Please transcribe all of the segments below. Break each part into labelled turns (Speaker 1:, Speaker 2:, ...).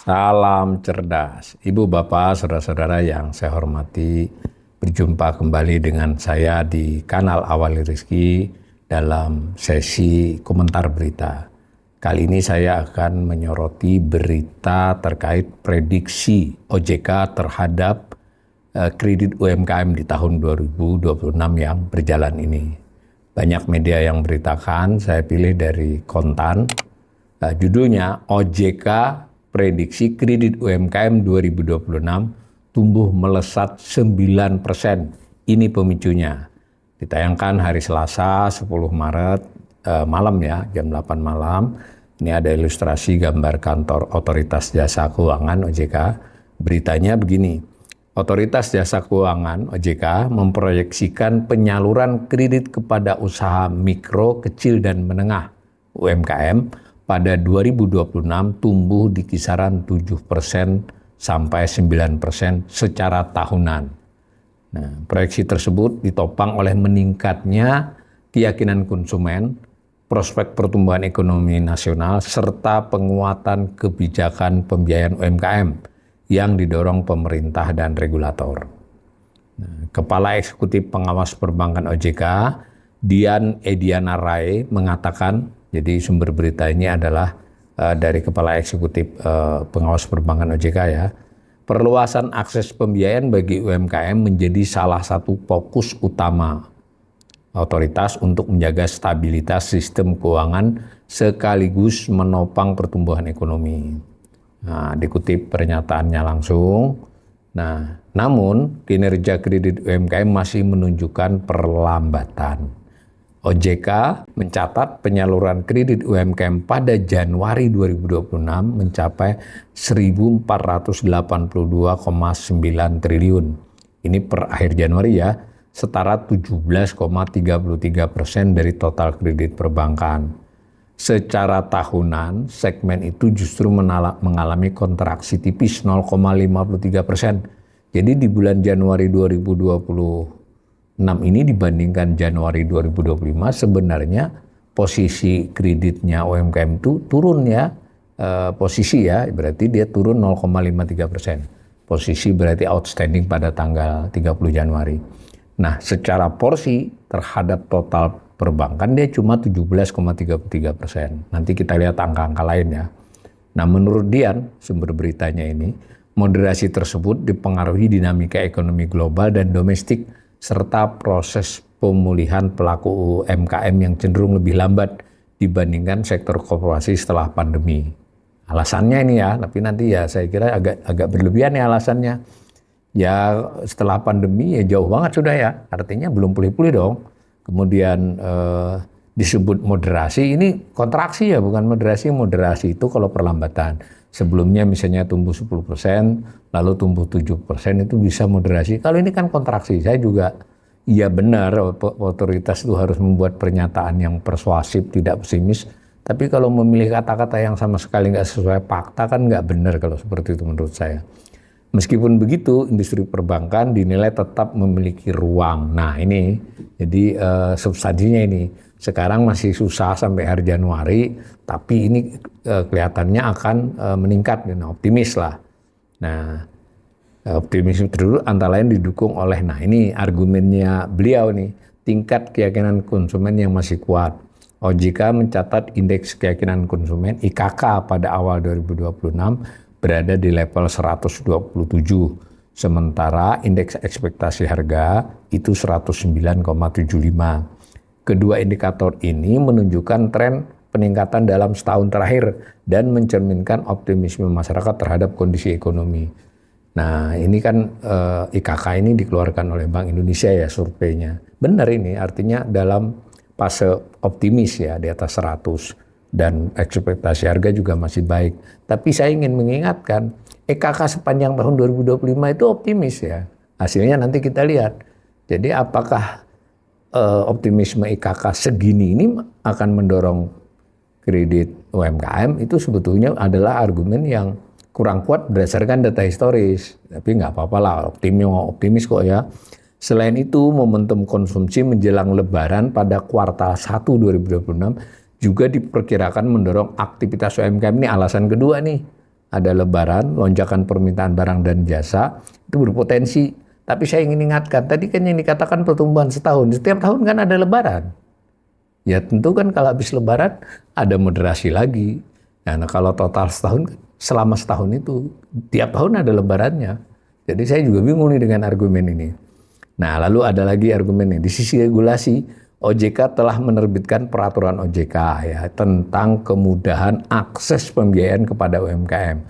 Speaker 1: Salam cerdas, Ibu Bapak, saudara-saudara yang saya hormati. Berjumpa kembali dengan saya di kanal Awali Rizki dalam sesi komentar berita. Kali ini saya akan menyoroti berita terkait prediksi OJK terhadap kredit UMKM di tahun 2026 yang berjalan ini. Banyak media yang beritakan, saya pilih dari Kontan. Judulnya OJK prediksi kredit UMKM 2026 tumbuh melesat 9%. Ini pemicunya. Ditayangkan hari Selasa 10 Maret malam ya, jam 8 malam. Ini ada ilustrasi gambar kantor Otoritas Jasa Keuangan OJK. Beritanya begini. Otoritas Jasa Keuangan OJK memproyeksikan penyaluran kredit kepada usaha mikro, kecil dan menengah UMKM pada 2026 tumbuh di kisaran 7% sampai 9% secara tahunan. Nah, proyeksi tersebut ditopang oleh meningkatnya keyakinan konsumen, prospek pertumbuhan ekonomi nasional, serta penguatan kebijakan pembiayaan UMKM yang didorong pemerintah dan regulator. Nah, Kepala Eksekutif Pengawas Perbankan OJK, Dian Ediana Rai, mengatakan, jadi sumber berita ini adalah dari Kepala Eksekutif Pengawas Perbankan OJK ya. Perluasan akses pembiayaan bagi UMKM menjadi salah satu fokus utama otoritas untuk menjaga stabilitas sistem keuangan sekaligus menopang pertumbuhan ekonomi. Nah, dikutip pernyataannya langsung. Nah, namun kinerja kredit UMKM masih menunjukkan perlambatan. OJK mencatat penyaluran kredit UMKM pada Januari 2026 mencapai 1.482,9 triliun. Ini per akhir Januari ya, setara 17,33% dari total kredit perbankan. Secara tahunan, segmen itu justru mengalami kontraksi tipis 0,53%. Jadi di bulan Januari 2026 ini dibandingkan Januari 2025 sebenarnya posisi kreditnya UMKM itu turun ya, posisi ya, berarti dia turun 0,53%. Posisi berarti outstanding pada tanggal 30 Januari. Nah, secara porsi terhadap total perbankan dia cuma 17,33%. Nanti kita lihat angka-angka lain ya. Nah, menurut Dian, sumber beritanya ini, moderasi tersebut dipengaruhi dinamika ekonomi global dan domestik serta proses pemulihan pelaku UMKM yang cenderung lebih lambat dibandingkan sektor korporasi setelah pandemi. Alasannya ini ya, tapi nanti ya saya kira agak berlebihan ya alasannya. Ya setelah pandemi ya jauh banget sudah ya, artinya belum pulih-pulih dong. Kemudian disebut moderasi, ini kontraksi ya, bukan moderasi. Moderasi itu kalau perlambatan. Sebelumnya misalnya tumbuh 10%, lalu tumbuh 7%, itu bisa moderasi. Kalau ini kan kontraksi, saya juga iya benar otoritas itu harus membuat pernyataan yang persuasif, tidak pesimis. Tapi kalau memilih kata-kata yang sama sekali nggak sesuai fakta kan nggak benar kalau seperti itu menurut saya. Meskipun begitu, industri perbankan dinilai tetap memiliki ruang. Nah ini, jadi substansinya ini. Sekarang masih susah sampai akhir Januari, tapi ini kelihatannya akan meningkat, optimis lah. Nah, optimisme tersebut antara lain didukung oleh, nah ini argumennya beliau nih, tingkat keyakinan konsumen yang masih kuat. OJK mencatat indeks keyakinan konsumen IKK pada awal 2026 berada di level 127, sementara indeks ekspektasi harga itu 109,75. Kedua indikator ini menunjukkan tren peningkatan dalam setahun terakhir dan mencerminkan optimisme masyarakat terhadap kondisi ekonomi. Nah ini kan IKK ini dikeluarkan oleh Bank Indonesia ya surveinya. Benar ini artinya dalam fase optimis ya di atas 100 dan ekspektasi harga juga masih baik. Tapi saya ingin mengingatkan IKK sepanjang tahun 2025 itu optimis ya. Hasilnya nanti kita lihat. Jadi apakah optimisme IKK segini ini akan mendorong kredit UMKM, itu sebetulnya adalah argumen yang kurang kuat berdasarkan data historis. Tapi nggak apa-apa lah, optimis kok ya. Selain itu, momentum konsumsi menjelang Lebaran pada kuartal 1 2026 juga diperkirakan mendorong aktivitas UMKM. Ini alasan kedua nih. ada lebaran, lonjakan permintaan barang dan jasa, itu berpotensi. Tapi saya ingin ingatkan, tadi kan yang dikatakan pertumbuhan setahun, setiap tahun kan ada lebaran. Ya tentu kan kalau habis lebaran ada moderasi lagi. Nah kalau total setahun, selama setahun itu, tiap tahun ada lebarannya. Jadi saya juga bingung nih dengan argumen ini. Nah lalu ada lagi argumen ini, di sisi regulasi, OJK telah menerbitkan peraturan OJK ya tentang kemudahan akses pembiayaan kepada UMKM.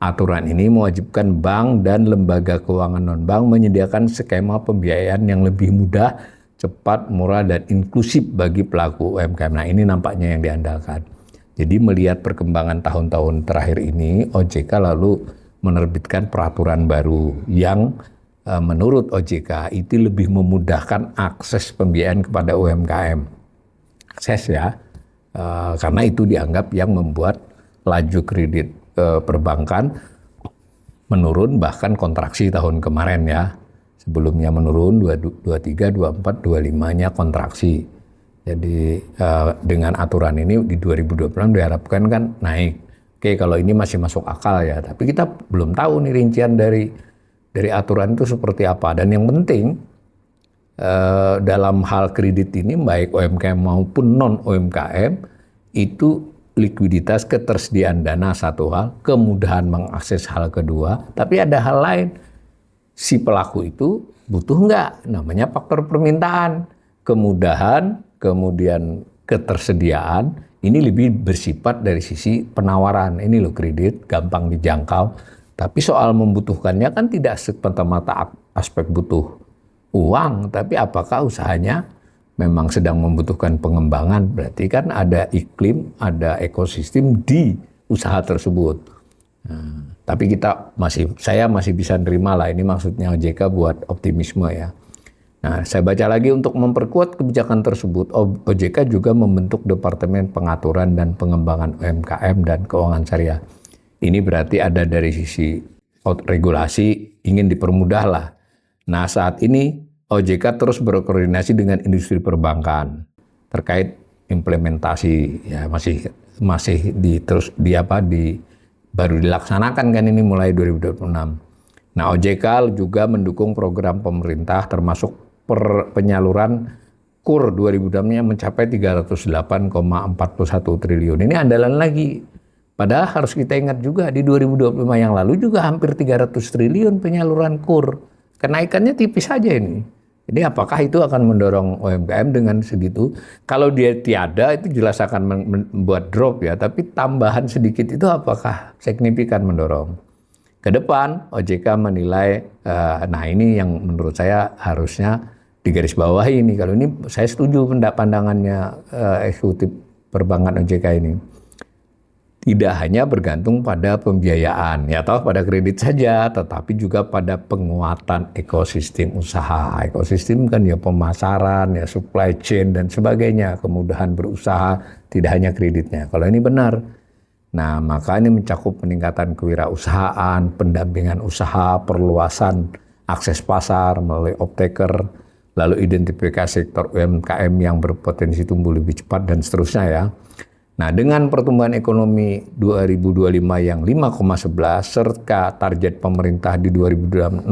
Speaker 1: Aturan ini mewajibkan bank dan lembaga keuangan non-bank menyediakan skema pembiayaan yang lebih mudah, cepat, murah, dan inklusif bagi pelaku UMKM. Nah ini nampaknya yang diandalkan. Jadi melihat perkembangan tahun-tahun terakhir ini, OJK lalu menerbitkan peraturan baru yang menurut OJK itu lebih memudahkan akses pembiayaan kepada UMKM. Akses ya, karena itu dianggap yang membuat laju kredit perbankan menurun, bahkan kontraksi tahun kemarin ya. Sebelumnya menurun 23, 24, 25-nya kontraksi. Jadi dengan aturan ini di 2026 diharapkan kan naik. Oke, kalau ini masih masuk akal ya, tapi kita belum tahu nih rincian dari aturan itu seperti apa. Dan yang penting dalam hal kredit ini baik UMKM maupun non UMKM itu likuiditas, ketersediaan dana satu hal, kemudahan mengakses hal kedua, tapi ada hal lain. Si pelaku itu butuh nggak? Namanya faktor permintaan, kemudahan, kemudian ketersediaan, ini lebih bersifat dari sisi penawaran. Ini loh kredit, gampang dijangkau. Tapi soal membutuhkannya kan tidak semata-mata aspek butuh uang, tapi apakah usahanya memang sedang membutuhkan pengembangan, berarti kan ada iklim, ada ekosistem di usaha tersebut. Nah, tapi saya masih bisa nerima lah, ini maksudnya OJK buat optimisme ya. Nah, saya baca lagi untuk memperkuat kebijakan tersebut, OJK juga membentuk Departemen Pengaturan dan Pengembangan UMKM dan Keuangan Syariah. Ini berarti ada dari sisi regulasi ingin dipermudah lah. Nah, saat ini OJK terus berkoordinasi dengan industri perbankan terkait implementasi ya masih baru dilaksanakan kan ini mulai 2026. Nah, OJK juga mendukung program pemerintah termasuk penyaluran KUR 2026-nya mencapai 308,41 triliun. Ini andalan lagi. Padahal harus kita ingat juga di 2025 yang lalu juga hampir 300 triliun penyaluran KUR. Kenaikannya tipis saja ini. Jadi apakah itu akan mendorong UMKM dengan segitu? Kalau dia tiada itu jelas akan membuat drop ya, tapi tambahan sedikit itu apakah signifikan mendorong? Ke depan OJK menilai, nah ini yang menurut saya harusnya digarisbawahi ini. Kalau ini saya setuju pandangannya eksekutif perbankan OJK ini. Tidak hanya bergantung pada pembiayaan, ya atau pada kredit saja, tetapi juga pada penguatan ekosistem usaha. Ekosistem kan ya pemasaran, ya supply chain dan sebagainya, kemudahan berusaha, tidak hanya kreditnya. Kalau ini benar, nah maka ini mencakup peningkatan kewirausahaan, pendampingan usaha, perluasan akses pasar melalui off-taker, lalu identifikasi sektor UMKM yang berpotensi tumbuh lebih cepat dan seterusnya ya. Nah, dengan pertumbuhan ekonomi 2025 yang 5,11 serta target pemerintah di 2026%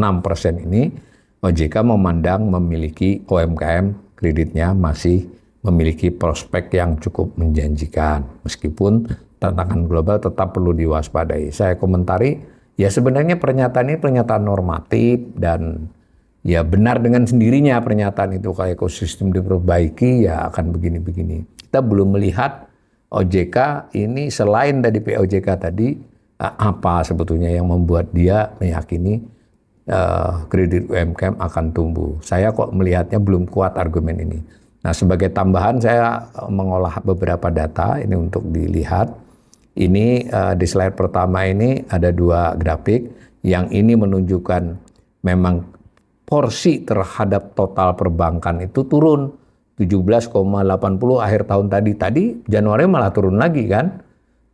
Speaker 1: ini, OJK memandang memiliki UMKM kreditnya masih memiliki prospek yang cukup menjanjikan. Meskipun tantangan global tetap perlu diwaspadai. Saya komentari, ya sebenarnya pernyataan ini pernyataan normatif dan ya benar dengan sendirinya pernyataan itu. Kalau ekosistem diperbaiki ya akan begini-begini. Kita belum melihat OJK ini selain dari POJK tadi, apa sebetulnya yang membuat dia meyakini kredit UMKM akan tumbuh. Saya kok melihatnya belum kuat argumen ini. Nah, sebagai tambahan saya mengolah beberapa data ini untuk dilihat. Ini di slide pertama ini ada dua grafik. Yang ini menunjukkan memang porsi terhadap total perbankan itu turun. 17,80 akhir tahun tadi. Tadi Januari malah turun lagi kan.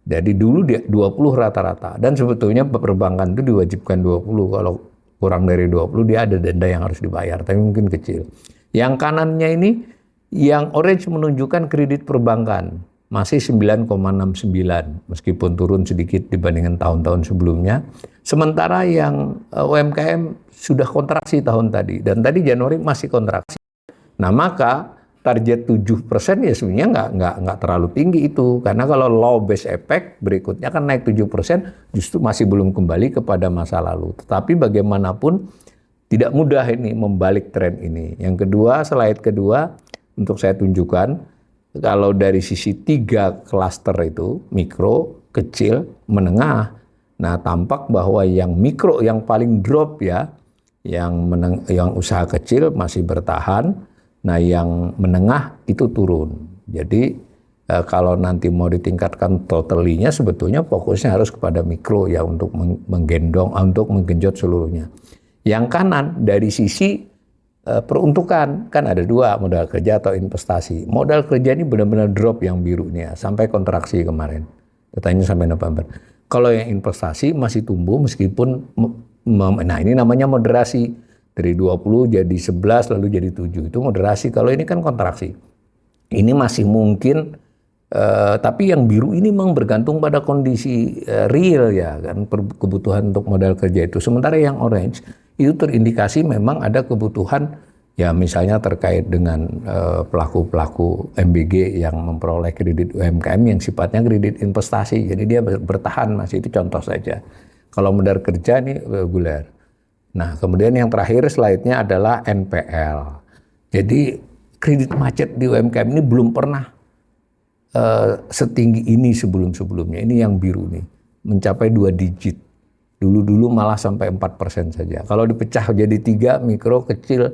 Speaker 1: Jadi dulu dia 20 rata-rata. Dan sebetulnya perbankan itu diwajibkan 20. Kalau kurang dari 20 dia ada denda yang harus dibayar. Tapi mungkin kecil. Yang kanannya ini, yang orange menunjukkan kredit perbankan. masih 9,69 meskipun turun sedikit dibandingkan tahun-tahun sebelumnya. Sementara yang UMKM sudah kontraksi tahun tadi, dan tadi Januari masih kontraksi. Nah, maka target 7% ya sebenarnya nggak terlalu tinggi itu, karena kalau low base effect berikutnya kan naik 7% justru masih belum kembali kepada masa lalu. Tetapi bagaimanapun tidak mudah ini membalik tren ini. Yang kedua, slide kedua untuk saya tunjukkan, kalau dari sisi 3 klaster itu, mikro, kecil, menengah, nah tampak bahwa yang mikro yang paling drop ya, yang usaha kecil masih bertahan, nah yang menengah itu turun. Jadi kalau nanti mau ditingkatkan totalinya, sebetulnya fokusnya harus kepada mikro ya, untuk untuk menggenjot seluruhnya. Yang kanan dari sisi peruntukan, kan ada 2, modal kerja atau investasi. Modal kerja ini benar-benar drop yang biru ini ya, sampai kontraksi kemarin. Datanya sampai November. Kalau yang investasi masih tumbuh meskipun, nah ini namanya moderasi. Dari 20 jadi 11 lalu jadi 7, itu moderasi. Kalau ini kan kontraksi. Ini masih mungkin, tapi yang biru ini memang bergantung pada kondisi real ya kan, kebutuhan untuk modal kerja itu. Sementara yang orange itu terindikasi memang ada kebutuhan ya, misalnya terkait dengan pelaku-pelaku MBG yang memperoleh kredit UMKM yang sifatnya kredit investasi. Jadi dia bertahan masih, itu contoh saja. Kalau modal kerja ini reguler. Nah, kemudian yang terakhir slide-nya adalah NPL. Jadi kredit macet di UMKM ini belum pernah setinggi ini sebelum-sebelumnya. Ini yang biru nih, mencapai 2 digit. Dulu malah sampai 4% saja. Kalau dipecah jadi 3, mikro, kecil,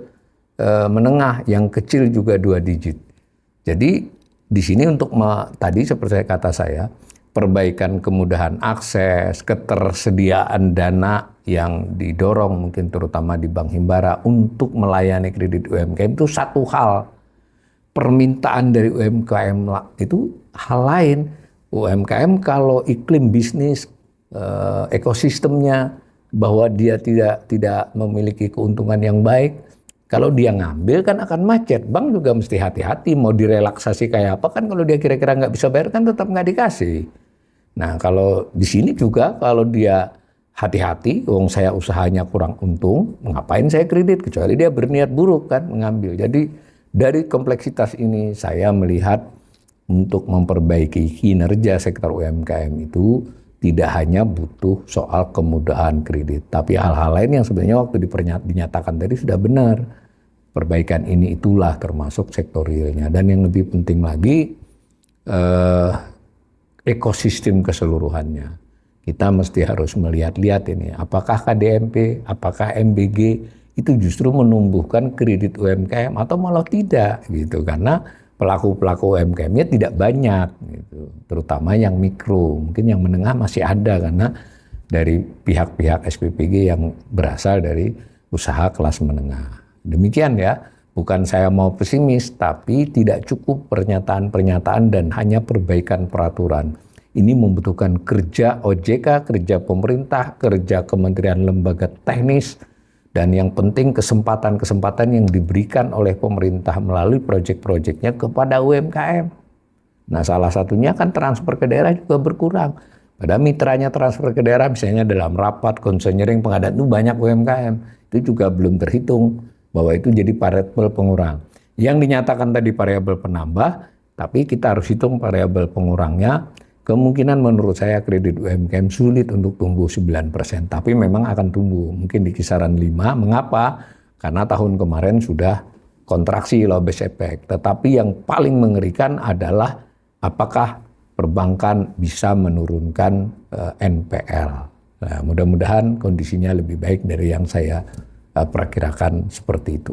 Speaker 1: menengah, yang kecil juga 2 digit. Jadi di sini untuk tadi seperti kata saya, perbaikan kemudahan akses, ketersediaan dana yang didorong mungkin terutama di Bank Himbara untuk melayani kredit UMKM itu satu hal. Permintaan dari UMKM itu hal lain. UMKM kalau iklim bisnis, ekosistemnya, bahwa dia tidak memiliki keuntungan yang baik, kalau dia ngambil kan akan macet. Bank juga mesti hati-hati, mau direlaksasi kayak apa kan, kalau dia kira-kira nggak bisa bayar kan tetap nggak dikasih. Nah, kalau di sini juga kalau dia hati-hati, wong saya usahanya kurang untung, ngapain saya kredit, kecuali dia berniat buruk kan mengambil. Jadi dari kompleksitas ini saya melihat untuk memperbaiki kinerja sektor UMKM itu tidak hanya butuh soal kemudahan kredit, tapi hal-hal lain yang sebenarnya waktu dinyatakan tadi sudah benar. Perbaikan ini itulah termasuk sektorialnya. Dan yang lebih penting lagi, ekosistem keseluruhannya. Kita mesti harus melihat-lihat ini, apakah KDMP, apakah MBG itu justru menumbuhkan kredit UMKM atau malah tidak gitu, karena pelaku-pelaku UMKM-nya tidak banyak gitu, terutama yang mikro. Mungkin yang menengah masih ada karena dari pihak-pihak SPPG yang berasal dari usaha kelas menengah. Demikian ya, bukan saya mau pesimis, tapi tidak cukup pernyataan-pernyataan dan hanya perbaikan peraturan. Ini membutuhkan kerja OJK, kerja pemerintah, kerja kementerian lembaga teknis, dan yang penting kesempatan-kesempatan yang diberikan oleh pemerintah melalui proyek-proyeknya kepada UMKM. Nah, salah satunya kan transfer ke daerah juga berkurang. Pada mitranya transfer ke daerah misalnya dalam rapat, konseling, pengadaan itu banyak UMKM. Itu juga belum terhitung bahwa itu jadi variabel pengurang. Yang dinyatakan tadi variabel penambah, tapi kita harus hitung variabel pengurangnya. Kemungkinan menurut saya kredit UMKM sulit untuk tumbuh 9%, tapi memang akan tumbuh mungkin di kisaran 5. Mengapa? Karena tahun kemarin sudah kontraksi low base effect. Tetapi yang paling mengerikan adalah apakah perbankan bisa menurunkan NPL. Nah, mudah-mudahan kondisinya lebih baik dari yang saya perkirakan seperti itu.